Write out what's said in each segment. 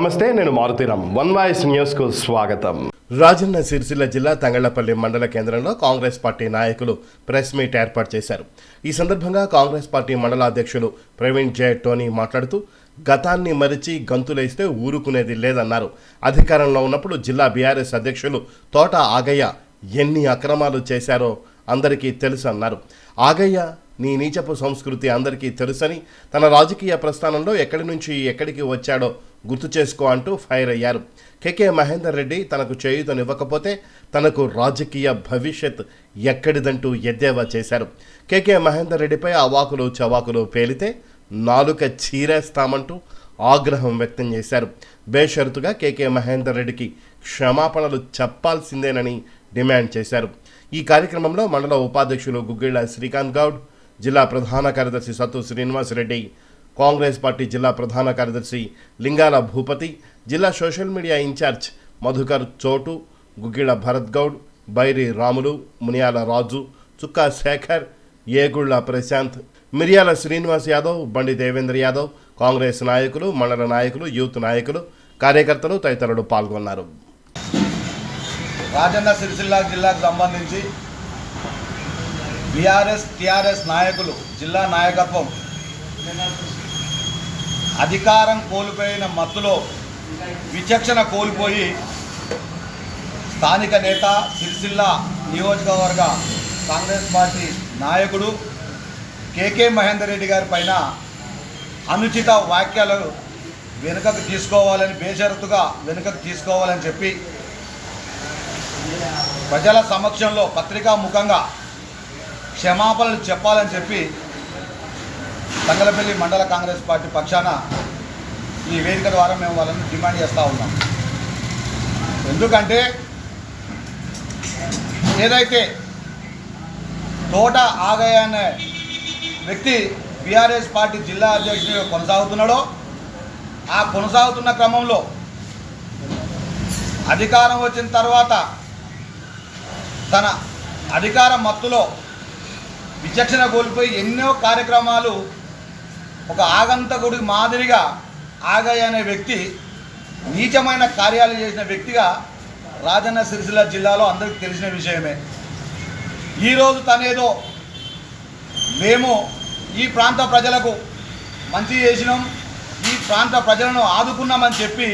నమస్తే, నేను Maruthi Ram. One voice న్యూస్కు స్వాగతం. రాజన్న సిరిసిల్ల జిల్లా తంగళ్లపల్లి మండల కేంద్రంలో కాంగ్రెస్ పార్టీ నాయకులు ప్రెస్ మీట్ ఏర్పాటు చేశారు. ఈ సందర్భంగా కాంగ్రెస్ పార్టీ మండల అధ్యక్షులు ప్రవీణ్ జే టోనీ మాట్లాడుతూ గతాన్ని మరిచి గంతులేస్తే ఊరుకునేది లేదన్నారు. అధికారంలో ఉన్నప్పుడు జిల్లా బీఆర్ఎస్ అధ్యక్షులు తోట ఆగయ్య ఎన్ని అక్రమాలు చేశారో అందరికీ తెలుసు అన్నారు. ఆగయ్య నీ నీచపు సంస్కృతి అందరికీ తెలుసని, తన రాజకీయ ప్రస్థానంలో ఎక్కడి నుంచి ఎక్కడికి వచ్చాడో గుర్తు చేసుకో అంటూ ఫైర్ అయ్యారు. కేకే మహేందర్ రెడ్డి తనకు చేయూతనివ్వకపోతే తనకు రాజకీయ భవిష్యత్ ఎక్కడిదంటూ ఎద్దేవా చేశారు. కేకే మహేందర్ రెడ్డిపై అవాకులు చవాకులు పేలితే నాలుక చీరేస్తామంటూ ఆగ్రహం వ్యక్తం చేశారు. బేషరతుగా కేకే మహేందర్ రెడ్డికి క్షమాపణలు చెప్పాల్సిందేనని డిమాండ్ చేశారు. ఈ కార్యక్రమంలో మండల ఉపాధ్యక్షులు గుగ్గిళ్ల శ్రీకాంత్ గౌడ్, జిల్లా ప్రధాన కార్యదర్శి సత్తు శ్రీనివాసరెడ్డి, కాంగ్రెస్ పార్టీ జిల్లా ప్రధాన కార్యదర్శి లింగాల భూపతి, జిల్లా సోషల్ మీడియా ఇన్ఛార్జ్ మధుకర్ చోటు, గుగ్గిళ్ల భరత్ గౌడ్, బైరి రాములు, మునియాల రాజు, చుక్కా శేఖర్, ఏగుళ్ల ప్రశాంత్, మిర్యాల శ్రీనివాస్ యాదవ్, బండి దేవేంద్ర యాదవ్, కాంగ్రెస్ నాయకులు, మండల నాయకులు, యూత్ నాయకులు, కార్యకర్తలు తదితరులు పాల్గొన్నారు. రాజన్న సిరిసిల్ల జిల్లాకు సంబంధించి బీఆర్ఎస్ టీఆర్ఎస్ నాయకులు, జిల్లా నాయకత్వం అధికారం కోల్పోయిన మత్తులో విచక్షణ కోల్పోయి స్థానిక నేత, సిరిసిల్ల నియోజకవర్గ కాంగ్రెస్ పార్టీ నాయకుడు కేకే మహేందర్ రెడ్డి గారి పైన అనుచిత వ్యాఖ్యలు వెనుకకు తీసుకోవాలని, బేషరతుగా వెనుకకు తీసుకోవాలని చెప్పి ప్రజల సమక్షంలో పత్రికా ముఖంగా క్షమాపణలు చెప్పాలని చెప్పి తంగళ్లపల్లి మండల కాంగ్రెస్ పార్టీ పక్షాన ఈ వేదిక ద్వారా మేము వాళ్ళని డిమాండ్ చేస్తూ ఉన్నాం. ఎందుకంటే ఏదైతే తోట ఆగయ్య అనే వ్యక్తి బీఆర్ఎస్ పార్టీ జిల్లా అధ్యక్షుడిగా కొనసాగుతున్నాడో, ఆ కొనసాగుతున్న క్రమంలో అధికారం వచ్చిన తర్వాత తన అధికార మత్తులో విచక్షణ కోల్పోయి ఎన్నో కార్యక్రమాలు ఒక ఆగంతకుడి మాదిరిగా ఆగయ్య అనే వ్యక్తి నీచమైన కార్యాలు చేసిన వ్యక్తిగా రాజన్న సిరిసిల్ల జిల్లాలో అందరికీ తెలిసిన విషయమే. ఈరోజు తనేదో మేము ఈ ప్రాంత ప్రజలకు మంచి చేసినాం, ఈ ప్రాంత ప్రజలను ఆదుకున్నామని చెప్పి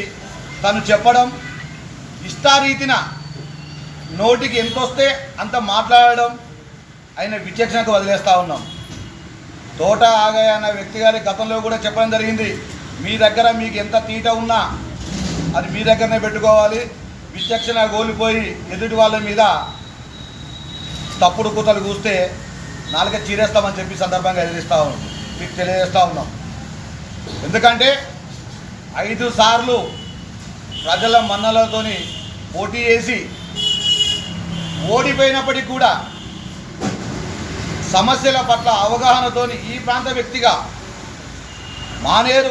తను చెప్పడం, ఇష్టారీతిన నోటికి ఎంత వస్తే అంత మాట్లాడడం ఆయన విచక్షణకు వదిలేస్తూ ఉన్నాం. తోట ఆగయ్య అన్న వ్యక్తి గారి గతంలో కూడా చెప్పడం జరిగింది, మీ దగ్గర మీకు ఎంత తీట ఉన్నా అది మీ దగ్గరనే పెట్టుకోవాలి, విచక్షణ కోల్పోయి ఎదుటి వాళ్ళ మీద తప్పుడు కూతలు కూస్తే నాలుక చీరేస్తామని చెప్పి సందర్భంగా మీకు తెలియజేస్తూ ఉన్నాం. ఎందుకంటే 5 సార్లు ప్రజల మన్నలతోని పోటీ చేసి ఓడిపోయినప్పటికీ కూడా సమస్యల పట్ల అవగాహనతోని ఈ ప్రాంత వ్యక్తిగా, మానేరు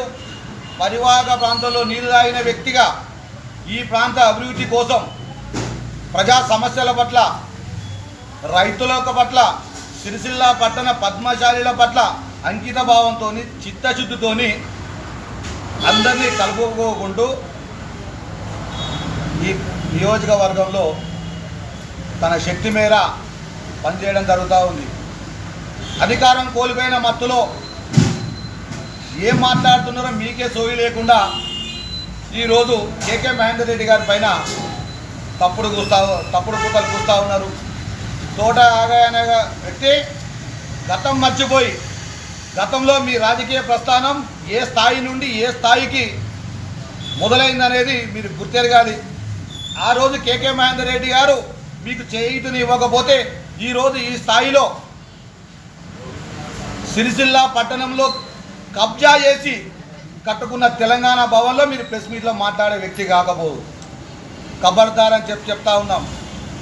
పరివాహక ప్రాంతంలో నీరు తాగిన వ్యక్తిగా ఈ ప్రాంత అభివృద్ధి కోసం, ప్రజా సమస్యల పట్ల, రైతుల పట్ల, సిరిసిల్ల పట్టణ పద్మశాలీల పట్ల అంకిత భావంతో, చిత్తశుద్ధితో అందరినీ కలుపుకోకుంటూ ఈ నియోజకవర్గంలో తన శక్తి మేర పనిచేయడం జరుగుతూ ఉంది. అధికారం కోల్పోయిన మత్తులో ఏం మాట్లాడుతున్నారో మీకే సోయి లేకుండా ఈరోజు కేకే మహేందర్ రెడ్డి గారి పైన తప్పుడు కూతలు కూస్తూ ఉన్నారు. తోట ఆగయ్య అనే వ్యక్తి గతం మర్చిపోయి, గతంలో మీ రాజకీయ ప్రస్థానం ఏ స్థాయి నుండి ఏ స్థాయికి మొదలైందనేది మీరు గుర్తెరగాలి. ఆ రోజు కేకే మహేందర్ రెడ్డి గారు మీకు చేయూతని ఇవ్వకపోతే ఈరోజు ఈ స్థాయిలో సిరిసిల్ల పట్టణంలో కబ్జా చేసి కట్టుకున్న తెలంగాణ భవన్లో మీరు ప్రెస్ మీట్లో మాట్లాడే వ్యక్తి కాకపోదు. ఖబర్దార్ అని చెప్తా ఉన్నాం.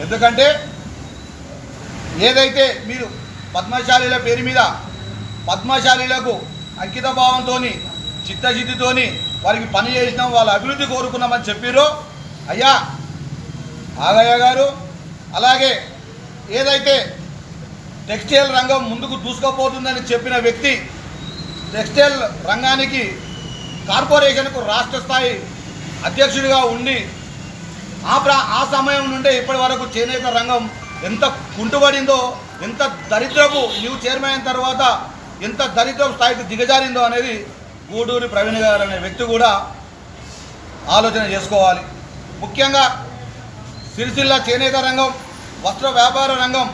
ఎందుకంటే ఏదైతే మీరు పద్మశాలీల పేరు మీద పద్మశాలీలకు అంకిత భావంతో, చిత్తశుద్ధితో వారికి పని చేసినాం, వాళ్ళ అభివృద్ధి కోరుకున్నామని చెప్పారో, అయ్యా ఆగయ్య గారు, అలాగే ఏదైతే టెక్స్టైల్ రంగం ముందుకు దూసుకుపోతుందని చెప్పిన వ్యక్తి, టెక్స్టైల్ రంగానికి కార్పొరేషన్కు రాష్ట్ర స్థాయి అధ్యక్షుడిగా ఉండి ఆ సమయం నుండే ఇప్పటి వరకు చేనేత రంగం ఎంత కుంటుపడిందో, ఎంత దరిద్రపు న్యూ చైర్మన్ అయిన తర్వాత ఎంత దరిద్రపు స్థాయికి దిగజారిందో అనేది గూడూరి ప్రవీణ్ గారు అనే వ్యక్తి కూడా ఆలోచన చేసుకోవాలి. ముఖ్యంగా సిరిసిల్ల చేనేత రంగం, వస్త్ర వ్యాపార రంగం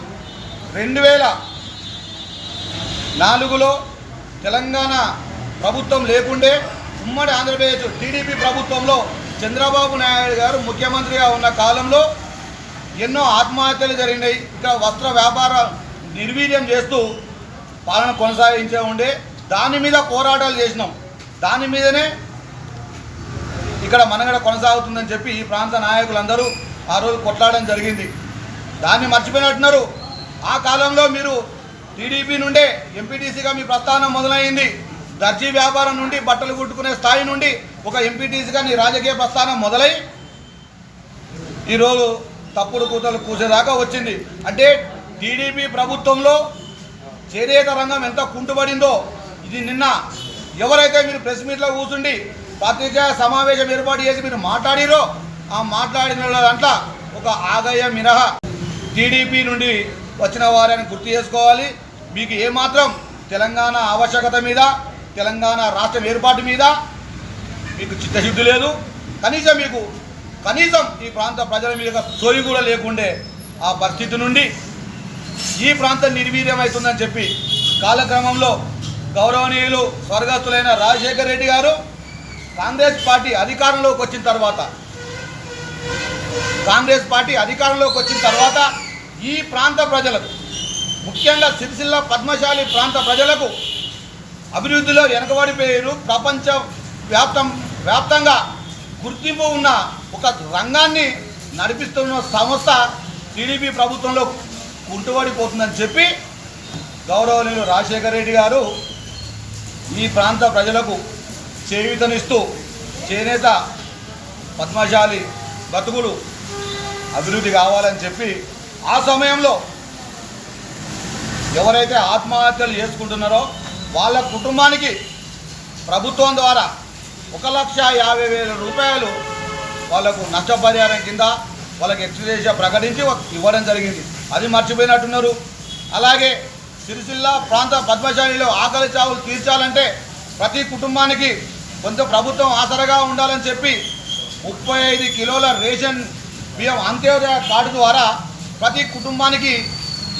2004లో తెలంగాణ ప్రభుత్వం లేకుండే ఉమ్మడి ఆంధ్రప్రదేశ్ టీడీపీ ప్రభుత్వంలో చంద్రబాబు నాయుడు గారు ముఖ్యమంత్రిగా ఉన్న కాలంలో ఎన్నో ఆత్మహత్యలు జరిగినాయి. ఇక్కడ వస్త్ర వ్యాపార నిర్వీర్యం చేస్తూ పాలన కొనసాగించే ఉండే. దాని మీద పోరాటాలు చేసినాం. దాని మీదనే ఇక్కడ మనగడ కొనసాగుతుందని చెప్పి ఈ ప్రాంత నాయకులందరూ ఆ రోజు కొట్లాడడం జరిగింది. దాన్ని మర్చిపోయినట్టున్నారు. ఆ కాలంలో మీరు టీడీపీ నుండే ఎంపీటీసీగా మీ ప్రస్థానం మొదలైంది. దర్జీ వ్యాపారం నుండి బట్టలు కుట్టుకునే స్థాయి నుండి ఒక ఎంపీటీసీగా నీ రాజకీయ ప్రస్థానం మొదలై ఈరోజు తప్పుడు కూతలు కూసేదాకా వచ్చింది. అంటే టీడీపీ ప్రభుత్వంలో చేనేత రంగం ఎంత కుంటుపడిందో ఇది నిన్న ఎవరైతే మీరు ప్రెస్ మీట్లో కూర్చుండి పత్రికా సమావేశం ఏర్పాటు చేసి మీరు మాట్లాడిరో ఆ మాట్లాడిన దాంట్లో ఒక ఆగయ్య మినహా టీడీపీ నుండి వచ్చిన వారిని గుర్తు చేసుకోవాలి. మీకు ఏమాత్రం తెలంగాణ ఆవశ్యకత మీద, తెలంగాణ రాష్ట్రం ఏర్పాటు మీద మీకు చిత్తశుద్ధి లేదు. కనీసం ఈ ప్రాంత ప్రజల మీద సోయి కూడా లేకుండే ఆ పరిస్థితి నుండి ఈ ప్రాంతం నిర్వీర్యమవుతుందని చెప్పి కాలక్రమంలో గౌరవనీయులు స్వర్గస్థులైన రాజశేఖర్ రెడ్డి గారు కాంగ్రెస్ పార్టీ అధికారంలోకి వచ్చిన తర్వాత ఈ ప్రాంత ప్రజలకు, ముఖ్యంగా సిరిసిల్ల పద్మశాలి ప్రాంత ప్రజలకు అభివృద్ధిలో వెనుకబడిపోయారు. ప్రపంచ వ్యాప్తంగా గుర్తింపు ఉన్న ఒక రంగాన్ని నడిపిస్తున్న సంస్థ టీడీపీ ప్రభుత్వంలో కుంటుపడిపోతుందని చెప్పి గౌరవనీయులు రాజశేఖర రెడ్డి గారు ఈ ప్రాంత ప్రజలకు చేయూతనిస్తూ చేనేత పద్మశాలి బతుకులు అభివృద్ధి కావాలని చెప్పి ఆ సమయంలో ఎవరైతే ఆత్మహత్యలు చేసుకుంటున్నారో వాళ్ళ కుటుంబానికి ప్రభుత్వం ద్వారా 1,50,000 రూపాయలు వాళ్ళకు నష్టపరిహారం కింద వాళ్ళకి ఎక్స్గ్రేషియా ప్రకటించి ఇవ్వడం జరిగింది. అది మర్చిపోయినట్టున్నారు. అలాగే సిరిసిల్ల ప్రాంత పద్మశాలిలో ఆకలి చావులు తీర్చాలంటే ప్రతి కుటుంబానికి కొంత ప్రభుత్వం ఆసరగా ఉండాలని చెప్పి 35 కిలోల రేషన్ బియ్యం అంత్యోదయ కార్డు ద్వారా ప్రతి కుటుంబానికి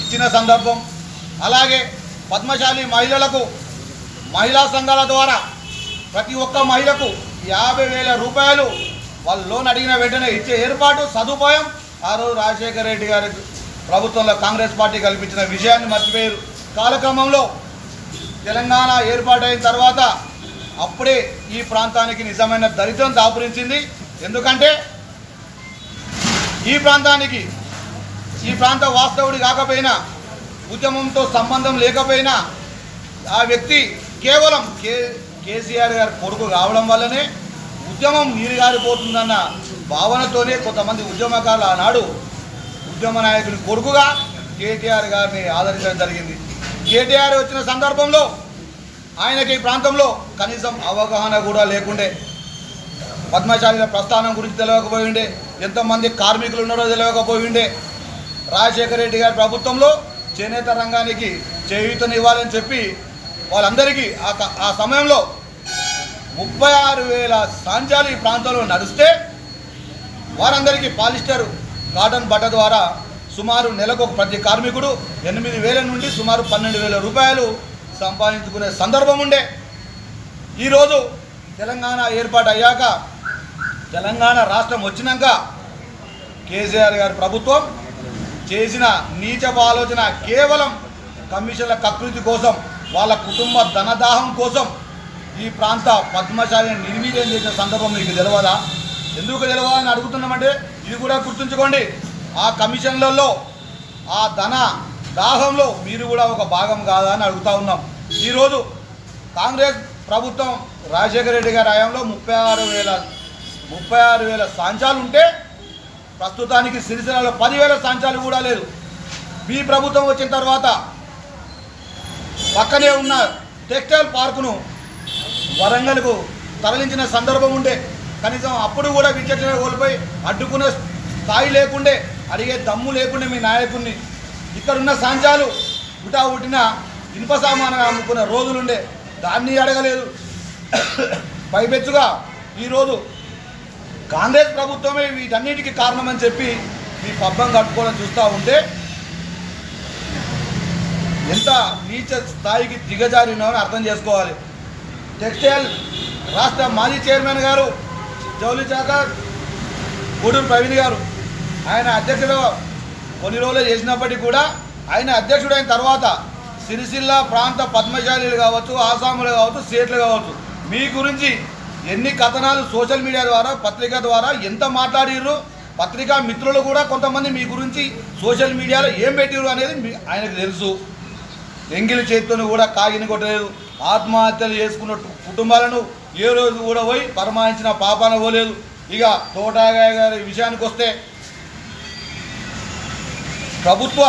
ఇచ్చిన సందర్భం. అలాగే పద్మశాలి మహిళలకు మహిళా సంఘాల ద్వారా ప్రతి ఒక్క మహిళకు 50,000 రూపాయలు వాళ్ళు లోన్ అడిగిన వెంటనే ఇచ్చే ఏర్పాటు సదుపాయం ఆ రోజు రాజశేఖర రెడ్డి గారి ప్రభుత్వంలో కాంగ్రెస్ పార్టీ కల్పించిన విషయాన్ని మర్చిపోయారు. కాలక్రమంలో తెలంగాణ ఏర్పాటైన తర్వాత అప్పుడే ఈ ప్రాంతానికి నిజమైన దరిద్రం దాపురించింది. ఎందుకంటే ఈ ప్రాంత వాస్తవుడి కాకపోయినా, ఉద్యమంతో సంబంధం లేకపోయినా ఆ వ్యక్తి కేవలం కేసీఆర్ గారి కొడుకు కావడం వల్లనే ఉద్యమం నీరుగారిపోతుందన్న భావనతోనే కొంతమంది ఉద్యమకారులు ఆనాడు ఉద్యమ నాయకుని కొడుకుగా కేటీఆర్ గారిని ఆదరించడం జరిగింది. కేటీఆర్ వచ్చిన సందర్భంలో ఆయనకి ఈ ప్రాంతంలో కనీసం అవగాహన కూడా లేకుండే, పద్మశాలిల ప్రస్థానం గురించి తెలియకపోయిండే, ఎంతమంది కార్మికులు ఉన్నారో తెలియకపోయిండే. రాజశేఖర రెడ్డి గారి ప్రభుత్వంలో చేనేత రంగానికి చేయూతను ఇవ్వాలని చెప్పి వాళ్ళందరికీ ఆ సమయంలో 36,000 సాంచాలు ఈ ప్రాంతంలో నడిస్తే వారందరికీ పాలిస్టర్ కాటన్ బట్ట ద్వారా సుమారు నెలకు ప్రతి కార్మికుడు 8,000 నుండి సుమారు 12,000 రూపాయలు సంపాదించుకునే సందర్భం ఉండే. ఈరోజు తెలంగాణ ఏర్పాటు అయ్యాక, తెలంగాణ రాష్ట్రం వచ్చినాక కేసీఆర్ గారి ప్రభుత్వం చేసిన నీచపు ఆలోచన కేవలం కమిషన్ల కకృతి కోసం, వాళ్ళ కుటుంబ ధనదాహం కోసం ఈ ప్రాంత పద్మశాలిని నిర్వీర్యం చేసిన సందర్భం మీకు తెలియదా? ఎందుకు తెలియదా అని అడుగుతున్నామంటే ఇది కూడా గుర్తుంచుకోండి. ఆ కమిషన్లలో ఆ ధన దాహంలో మీరు కూడా ఒక భాగం కాదా అని అడుగుతూ ఉన్నాం. ఈరోజు కాంగ్రెస్ ప్రభుత్వం రాజశేఖర రెడ్డి గారి హయాంలో 36,000 సాంచాలు ఉంటే ప్రస్తుతానికి సిరిసిల్లలో 10,000 సాంచాలు కూడా లేదు. మీ ప్రభుత్వం వచ్చిన తర్వాత పక్కనే ఉన్న టెక్స్టైల్ పార్కును వరంగల్కు తరలించిన సందర్భం ఉండే. కనీసం అప్పుడు కూడా విచక్షణ కోల్పోయి అడ్డుకునే స్థాయి లేకుండే, అడిగే దమ్ము లేకుండే మీ నాయకుడిని. ఇక్కడున్న సాంచాలు ఉటా ఉట్టిన ఇనుప సామాను అమ్ముకున్న రోజులుండే, దాన్ని అడగలేదు. పైపెచ్చుగా ఈరోజు కాంగ్రెస్ ప్రభుత్వమే వీటన్నిటికీ కారణమని చెప్పి మీ పబ్బం కట్టుకోవడం చూస్తూ ఉంటే ఎంత నీచ స్థాయికి దిగజారినామని అర్థం చేసుకోవాలి. టెక్స్టైల్ రాష్ట్ర మాజీ చైర్మన్ గారు జౌళి శాఖ గూడూరు ప్రవీణ్ గారు, ఆయన అధ్యక్షుడు కొన్ని రోజులు చేసినప్పటికీ కూడా ఆయన అధ్యక్షుడైన తర్వాత సిరిసిల్ల ప్రాంత పద్మశాలీలు కావచ్చు, ఆసాములు కావచ్చు, స్టేట్లు కావచ్చు, మీ గురించి ఎన్ని కథనాలు సోషల్ మీడియా ద్వారా పత్రిక ద్వారా ఎంత మాట్లాడిర్రు, పత్రికా మిత్రులు కూడా కొంతమంది మీ గురించి సోషల్ మీడియాలో ఏం పెట్టిర్రు అనేది ఆయనకు తెలుసు. ఎంగిలి చేతితో కూడా కాగిని కొట్టలేదు. ఆత్మహత్యలు చేసుకున్న కుటుంబాలను ఏ రోజు కూడా పోయి పరమాయించిన పాపాన పోలేదు. ఇక తోటగాయ గారి విషయానికి వస్తే ప్రభుత్వ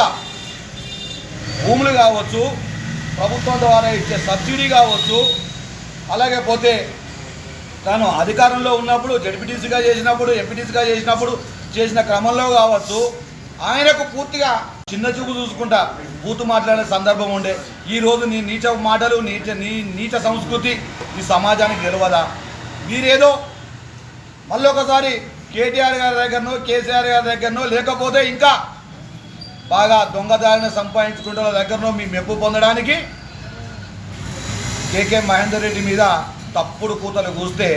భూములు కావచ్చు, ప్రభుత్వం ద్వారా ఇచ్చే సబ్సిడీ కావచ్చు, అలాగే పోతే తాను అధికారంలో ఉన్నప్పుడు జడ్పీటీసీగా చేసినప్పుడు, ఎంపీటీసీగా చేసినప్పుడు చేసిన క్రమంలో కావచ్చు, ఆయనకు పూర్తిగా చిన్న చూపు చూసుకుంటా బూతు మాట్లాడే సందర్భం ఉండే. ఈరోజు నీ నీచ మాటలు, నీచ సంస్కృతి ఈ సమాజానికి తెలియదా? మీరేదో మళ్ళీ ఒకసారి కేటీఆర్ గారి దగ్గరనో, కేసీఆర్ గారి దగ్గరనో, లేకపోతే ఇంకా బాగా దొంగదారిని సంపాదించుకుంటున్న దగ్గరనో మీ మెప్పు పొందడానికి కేకే మహేందర్ రెడ్డి మీద తప్పుడు కూతలు కూస్తే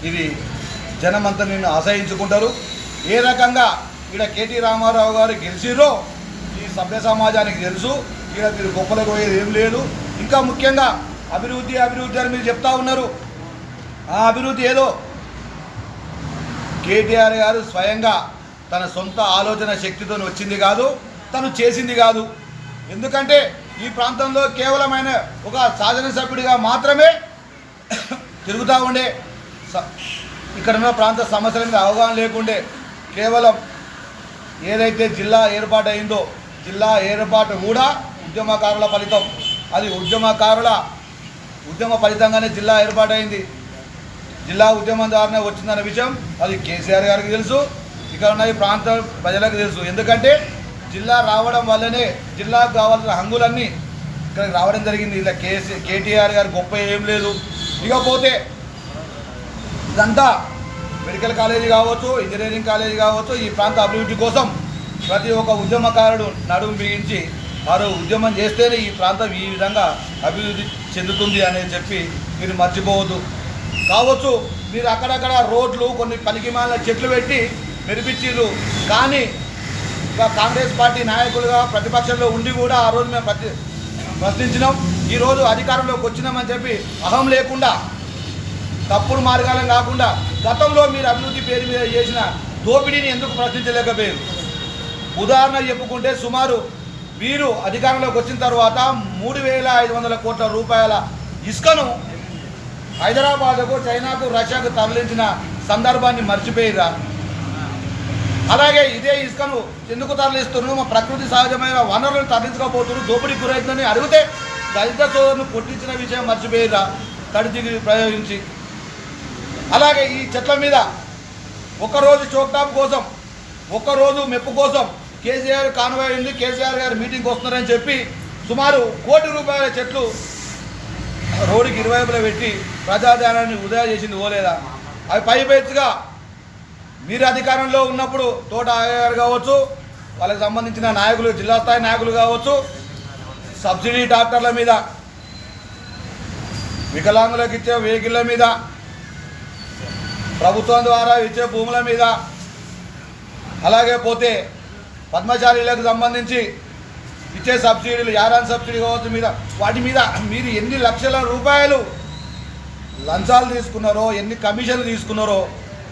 ఇది జనమంతా నిన్ను అసహించుకుంటారు. ఏ రకంగా ఇక్కడ కేటీ రామారావు గారు గెలిచిరో ఈ సభ్య సమాజానికి తెలుసు. ఇక్కడ మీరు గొప్పలకు పోయేది ఏం లేదు. ఇంకా ముఖ్యంగా అభివృద్ధి అభివృద్ధి అని మీరు చెప్తా ఉన్నారు. ఆ అభివృద్ధి ఏదో కేటీఆర్ గారు స్వయంగా తన సొంత ఆలోచన శక్తితో వచ్చింది కాదు, తను చేసింది కాదు. ఎందుకంటే ఈ ప్రాంతంలో కేవలమైన ఒక శాసనసభ్యుడిగా మాత్రమే తిరుగుతూ ఉండే, ఇక్కడున్న ప్రాంత సమస్యల మీద అవగాహన లేకుండే, కేవలం ఏదైతే జిల్లా ఏర్పాటు అయిందో, జిల్లా ఏర్పాటు కూడా ఉద్యమకారుల ఫలితం. అది ఉద్యమకారుల ఉద్యమ ఫలితంగానే జిల్లా ఏర్పాటైంది. జిల్లా ఉద్యమం ద్వారానే వచ్చిందన్న విషయం అది కేసీఆర్ గారికి తెలుసు, ఇక్కడ ఉన్న ఈ ప్రాంత ప్రజలకు తెలుసు. ఎందుకంటే జిల్లా రావడం వల్లనే జిల్లాకు కావాల్సిన హంగులన్నీ ఇక్కడికి రావడం జరిగింది. ఇలా కేటీఆర్ గారు గొప్ప ఏం లేదు. ఇకపోతే ఇదంతా మెడికల్ కాలేజీ కావచ్చు, ఇంజనీరింగ్ కాలేజీ కావచ్చు, ఈ ప్రాంత అభివృద్ధి కోసం ప్రతి ఒక్క ఉద్యమకారుడు నడుము బిగించి వారు ఉద్యమం చేస్తేనే ఈ ప్రాంతం ఈ విధంగా అభివృద్ధి చెందుతుంది అనేది చెప్పి మీరు మర్చిపోవద్దు. కావచ్చు మీరు అక్కడక్కడ రోడ్లు కొన్ని పనికిమాలిన చెట్లు పెట్టి మెరిపించారు, కానీ కాంగ్రెస్ పార్టీ నాయకులుగా ప్రతిపక్షంలో ఉండి కూడా ఆ రోజు మేము ప్రశ్నించినాం. ఈరోజు అధికారంలోకి వచ్చినామని చెప్పి అహం లేకుండా, తప్పుడు మార్గాలను కాకుండా గతంలో మీరు అభివృద్ధి పేరు మీద చేసిన దోపిడీని ఎందుకు ప్రశ్నించలేకపోయారు? ఉదాహరణ చెప్పుకుంటే సుమారు వీరు అధికారంలోకి వచ్చిన తర్వాత 3,500 కోట్ల రూపాయల ఇసుకను హైదరాబాద్కు, చైనాకు, రష్యాకు తరలించిన సందర్భాన్ని మర్చిపోయిరా? అలాగే ఇదే ఇసుకను ఎందుకు తరలిస్తున్నారు? మా ప్రకృతి సహజమైన వనరులను తరలించకపోతున్నారు, దోపిడీ గురైతుందని అడిగితే దళిత సోదరును కొట్టించిన విషయం మర్చిపోయిరా తడిదిగి ప్రయోగించి? అలాగే ఈ చెట్ల మీద ఒక్కరోజు చోక్టాప్ కోసం, ఒక్కరోజు మెప్పు కోసం కేసీఆర్ కాన్వాయ్ ఉంది, కేసీఆర్ గారు మీటింగ్కి వస్తున్నారని చెప్పి సుమారు 1 కోటి రూపాయల చెట్లు రోడ్డుకి ఇరువైపులా పెట్టి ప్రజాధ్యానాన్ని వృధా చేసింది పోలేదా? అవి పైపెచ్చుగా మీరు అధికారంలో ఉన్నప్పుడు తోట గారు కావచ్చు, వాళ్ళకి సంబంధించిన నాయకులు, జిల్లా స్థాయి నాయకులు కావచ్చు, సబ్సిడీ డాక్టర్ల మీద, వికలాంగులకు ఇచ్చే వెహికల్ల మీద, ప్రభుత్వం ద్వారా ఇచ్చే భూముల మీద, అలాగే పోతే పద్మశాలీలకు సంబంధించి ఇచ్చే సబ్సిడీలు, యారాన్ సబ్సిడీ కావచ్చు మీద, వాటి మీద మీరు ఎన్ని లక్షల రూపాయలు లంచాలు తీసుకున్నారో, ఎన్ని కమిషన్లు తీసుకున్నారో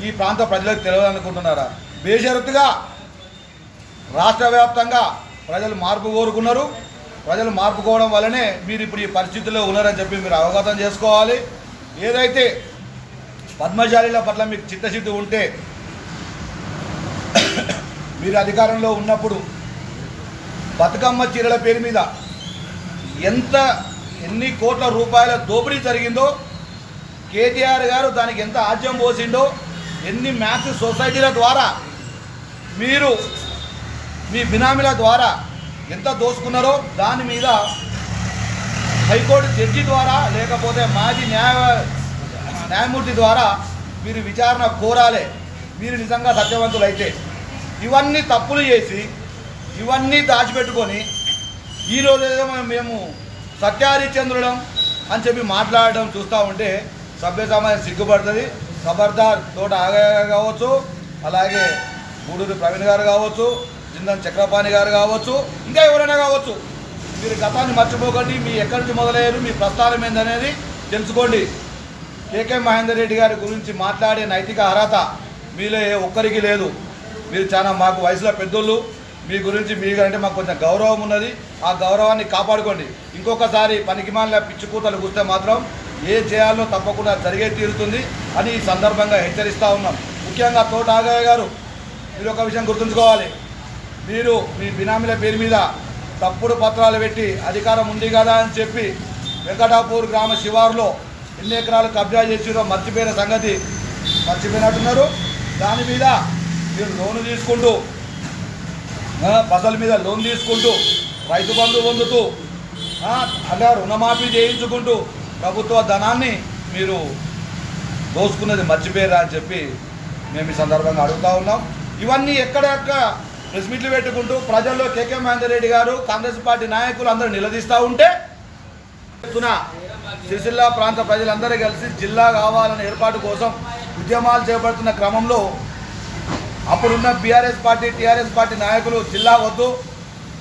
ఈ ప్రాంత ప్రజలకు తెలియాలనుకుంటున్నారా? బేషరతుగా రాష్ట్ర వ్యాప్తంగా ప్రజలు మార్పు కోరుకున్నారు. ప్రజలు మార్పు కోవడం వల్లనే మీరు ఇప్పుడు ఈ పరిస్థితుల్లో ఉన్నారని చెప్పి మీరు అవగతం చేసుకోవాలి. ఏదైతే పద్మశాలీల పట్ల మీకు చిత్తశుద్ధి ఉంటే మీరు అధికారంలో ఉన్నప్పుడు బతుకమ్మ చీరల పేరు మీద ఎన్ని కోట్ల రూపాయల దోపిడీ జరిగిందో కేటీఆర్ గారు దానికి ఎంత ఆజ్యం పోసిండో, ఎన్ని మ్యాథ్స్ సొసైటీల ద్వారా మీరు మీ బినామీల ద్వారా ఎంత దోసుకున్నారో దాని మీద హైకోర్టు జడ్జి ద్వారా లేకపోతే మాజీ న్యాయమూర్తి ద్వారా మీరు విచారణ కోరాలే, మీరు నిజంగా సత్యవంతులు అయితే. ఇవన్నీ తప్పులు చేసి ఇవన్నీ దాచిపెట్టుకొని ఈరోజు ఏదో మేము సత్యహరిశ్చంద్రుడం అని చెప్పి మాట్లాడడం చూస్తూ ఉంటే సభ్య సమాజం సిగ్గుపడుతుంది. ఖబర్దార్ తోట ఆగయ్య కావచ్చు, అలాగే గూడూరు ప్రవీణ్ గారు కావచ్చు, జిందన్ చక్రపాణి గారు కావచ్చు, ఇంకా ఎవరైనా కావచ్చు, మీరు గతాన్ని మర్చిపోకండి. మీ ఎక్కడి నుంచి మొదలయ్యారు, మీ ప్రస్థానం ఏందనేది తెలుసుకోండి. కేకే మహేందర్ రెడ్డి గారి గురించి మాట్లాడే నైతిక అర్హత మీలో ఏ ఒక్కరికి లేదు. మీరు చాలా మాకు వయసులో పెద్దోళ్ళు, మీ గురించి మీకంటే మాకు కొంచెం గౌరవం ఉన్నది. ఆ గౌరవాన్ని కాపాడుకోండి. ఇంకొకసారి పనికిమాలిన పిచ్చి కూతలు కూస్తే మాత్రం ఏ చేయాలో తప్పకుండా జరిగే తీరుతుంది అని ఈ సందర్భంగా హెచ్చరిస్తూ ఉన్నాం. ముఖ్యంగా తోట ఆగయ్య గారు, మీరు ఒక విషయం గుర్తుంచుకోవాలి. మీరు మీ బినామీల పేరు మీద తప్పుడు పత్రాలు పెట్టి అధికారం ఉంది కదా అని చెప్పి వెంకటాపూర్ గ్రామ శివారులో ఎన్ని ఎకరాలు కబ్జా చేసిరో మర్చిపోయిన సంగతి మర్చిపోయినట్టున్నారు. దాని మీద మీరు లోను తీసుకుంటూ, బసల మీద లోన్ తీసుకుంటూ, రైతు బంధు పొందుతూ, అలా రుణమాఫీ చేయించుకుంటూ ప్రభుత్వ ధనాన్ని మీరు దోసుకున్నది మర్చిపోయారా అని చెప్పి మేము ఈ సందర్భంగా అడుగుతూ ఉన్నాం. ఇవన్నీ ఎక్కడెక్కడ ప్రెస్ మీట్లు పెట్టుకుంటూ ప్రజల్లో కేకే మహేందర్ రెడ్డి గారు, కాంగ్రెస్ పార్టీ నాయకులు అందరూ నిలదీస్తూ ఉంటే సిరిసిల్ల ప్రాంత ప్రజలందరూ కలిసి జిల్లా కావాలనే ఏర్పాటు కోసం ఉద్యమాలు చేపడుతున్న క్రమంలో అప్పుడున్న బీఆర్ఎస్ పార్టీ, టీఆర్ఎస్ పార్టీ నాయకులు జిల్లా వద్దు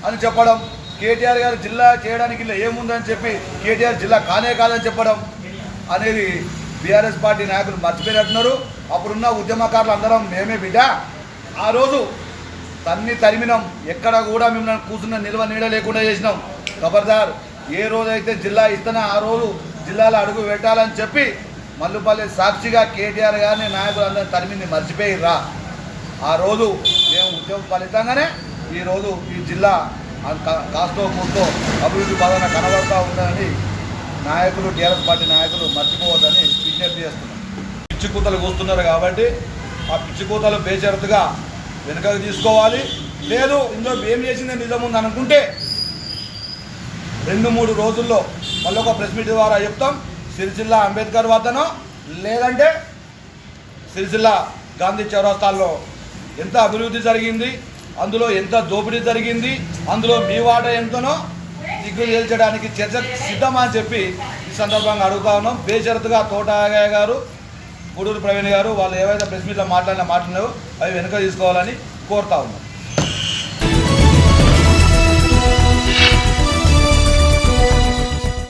అని చెప్పడం, కేటీఆర్ గారు జిల్లా చేయడానికి ఇలా ఏముందని చెప్పి కేటీఆర్ జిల్లా కానే కాదని చెప్పడం అనేది బీఆర్ఎస్ పార్టీ నాయకులు మర్చిపోయినట్టున్నారు. అప్పుడున్న ఉద్యమకారులు అందరం మేమే బిడ్డ, ఆ రోజు తరిమినాం, ఎక్కడ కూడా మిమ్మల్ని కూర్చున్న నిల్వ నీడ లేకుండా చేసినాం. ఖబర్దార్, ఏ రోజైతే జిల్లా ఇస్తున్నా ఆ రోజు జిల్లాలో అడుగు పెట్టాలని చెప్పి మల్లుపల్లి సాక్షిగా కేటీఆర్ గారిని నాయకులు అందరినీ తరిమింది మర్చిపోయిర్రా. ఆ రోజు మేము ఉద్యమం ఫలితంగానే ఈరోజు ఈ జిల్లా కాస్తో కూస్తో అభివృద్ధి బాగా కనబడుతూ ఉందని నాయకులు, టీఆర్ఎస్ పార్టీ నాయకులు మర్చిపోవద్దని విజ్ఞప్తి చేస్తున్నాం. పిచ్చి కూతలు కూస్తున్నారు కాబట్టి ఆ పిచ్చి కూతలు బేషరతుగా వెనుకకు తీసుకోవాలి. లేదు ఇందులో ఏం చేసిందే నిజం ఉంది అనుకుంటే 2-3 రోజుల్లో మళ్ళీ ఒక ప్రెస్ మీట్ ద్వారా చెప్తాం. సిరిసిల్ల అంబేద్కర్ వద్దనో లేదంటే సిరిసిల్ల గాంధీ చౌరస్తాల్లో ఎంత అభివృద్ధి జరిగింది, అందులో ఎంత దోపిడీ జరిగింది, అందులో మీ వాట ఎంతనో దిగ్గు తేల్చడానికి చర్చ సిద్ధమా అని చెప్పి ఈ సందర్భంగా అడుగుతా ఉన్నాం. బేషరతుగా తోట ఆగయ్య గారు, గూడూరు ప్రవీణ్ గారు వాళ్ళు ఏవైతే ప్రెస్ మీట్లో మాట్లాడిన మాటలున్నాయో అవి వెనుక తీసుకోవాలని కోరుతా ఉన్నాం.